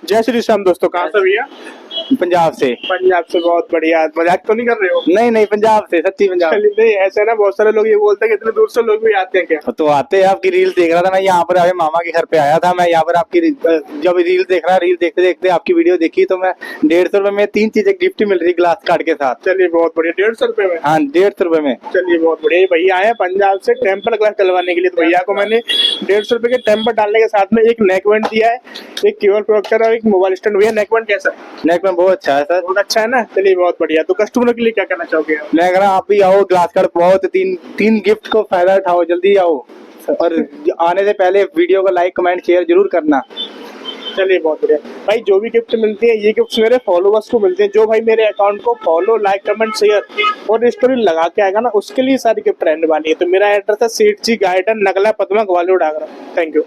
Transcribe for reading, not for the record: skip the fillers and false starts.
जय श्री श्याम दोस्तों, कहाँ से भैया? पंजाब से। पंजाब से, बहुत बढ़िया। मजाक तो नहीं कर रहे हो? नहीं नहीं, पंजाब से, सच्ची पंजाब। चलिए, नहीं ऐसे ना, बहुत सारे लोग ये बोलते हैं कि इतने दूर से लोग भी आते हैं क्या? तो आते हैं, आपकी रील देख रहा था मैं, यहाँ पर आए मामा के घर पे आया था मैं, यहाँ पर आपकी जब रील देख रहा, रील देखते देखते आपकी वीडियो देखी तो मैं 150 रुपए में 3 चीजें गिफ्ट मिल रही ग्लास कार्ड के साथ। चलिए बहुत बढ़िया। 150 रुपए में? हाँ, 150 रुपए में। चलिए बहुत बढ़िया। भैया आए हैं पंजाब से टेम्पर ग्लास डलवाने के लिए, तो भैया को मैंने 150 रुपए के टेम्पर डालने के साथ में एक नेक बैंड दिया है, एक केबल प्रोटेक्टर और एक मोबाइल स्टैंड। भैया नेक बैंड कैसा है? नेक में बहुत अच्छा है सर। बहुत अच्छा है ना। चलिए बहुत बढ़िया। तो कस्टमर के लिए क्या कहना चाहोगे आप? मैं कह रहा हूँ आप भी आओ, ग्लास कार्ड बहुत तीन गिफ्ट को फायदा उठाओ, जल्दी आओ। और आने से पहले वीडियो को लाइक कमेंट शेयर जरूर करना। चलिए बहुत बढ़िया। भाई जो भी गिफ्ट मिलती है, ये गिफ्ट मेरे फॉलोवर्स को मिलते हैं। जो भाई मेरे अकाउंट को फॉलो, लाइक, कमेंट, शेयर और स्टोरी लगा के आएगा ना, उसके लिए सारी गिफ्ट रहने वाली है। तो मेरा एड्रेस है Seth ji garden, Nagla, Padma, Gwalior, Agra. Thank you.